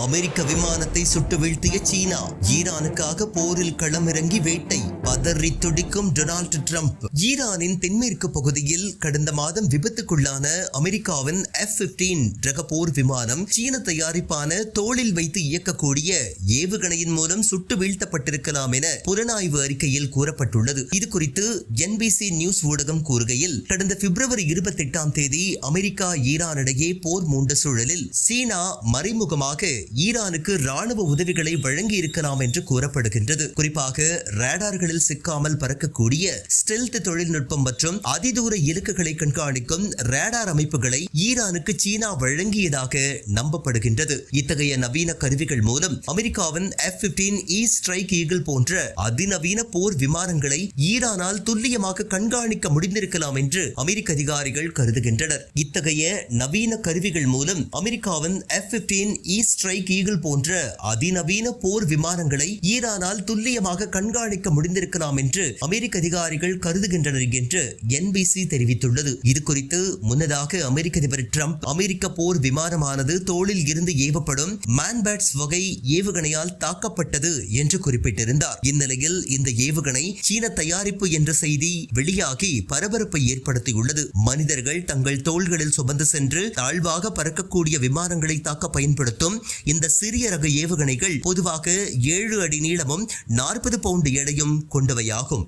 அமெரிக்க விமானத்தை சுட்டு வீழ்த்திய சீனா. ஈரானுக்காக போரில் களமிறங்கி வேட்டை. பதறி துடிக்கும் டொனால்டு டிரம்ப். ஈரானின் தென்மேற்கு பகுதியில் கடந்த மாதம் விபத்துக்குள்ளான அமெரிக்காவின் F-15 ரக போர் விமானம் சீன தயாரிப்பான தோளில் வைத்து இயக்கக்கூடிய ஏவுகணையின் மூலம் சுட்டு வீழ்த்தப்பட்டிருக்கலாம் என புலனாய்வு அறிக்கையில் கூறப்பட்டுள்ளது. இது குறித்து NBC நியூஸ் ஊடகம் கூறுகையில், கடந்த பிப்ரவரி 28ஆம் தேதி அமெரிக்கா ஈரான் இடையே போர் மூண்ட சூழலில் சீனா மறைமுகமாக ஈரானுக்கு ராணுவ உதவிகளை வழங்கி இருக்கலாம் என்று கூறப்படுகின்றது. குறிப்பாக ரேடார்களில் சிக்காமல் பறக்கக்கூடிய ஸ்டெல்த் தொழில்நுட்பம் மற்றும் அதிதூர இலக்குகளை கண்காணிக்கும் ரேடார் அமைப்புகளை ஈரானுக்கு சீனா வழங்கியதாக நம்பப்படுகின்றது. இத்தகைய நவீன கருவிகள் மூலம் அமெரிக்காவின் F-15 ஸ்ட்ரைக் ஈகிள் போன்ற அதிநவீன போர் விமானங்களை ஈரானால் துல்லியமாக கண்காணிக்க முடிந்திருக்கலாம் என்று அமெரிக்க அதிகாரிகள் கருதுகின்றனர். இத்தகைய நவீன கருவிகள் மூலம் அமெரிக்காவின் F-15 ஸ்ட்ரைக் ஈகிள் போன்ற அதிநவீன போர் விமானங்களை ஈரானால் துல்லியமாக கண்காணிக்க முடிந்திருக்கலாம் என்று அமெரிக்க அதிகாரிகள் கருதுகின்றனர் என்று NBC தெரிவித்துள்ளது. இது குறித்து முன்னதாக அமெரிக்க அதிபர் டிரம்ப், அமெரிக்க போர் விமானமானது தோளில் இருந்து ஏவப்படும் மேன்பேட்ஸ் வகை ஏவுகணையால் தாக்கப்பட்டது என்று குறிப்பிட்டிருந்தார். இந்நிலையில் இந்த ஏவுகணை சீன தயாரிப்பு என்ற செய்தி வெளியாகி பரபரப்பை ஏற்படுத்தியுள்ளது. மனிதர்கள் தங்கள் தோள்களில் சுமந்து சென்று தாழ்வாக பறக்கக்கூடிய விமானங்களை தாக்க பயன்படுத்தும் இந்த சிறிய ரக ஏவுகணைகள் பொதுவாக 7 அடி நீளமும் 40 பவுண்டு எடையும் கொண்டவையாகும்.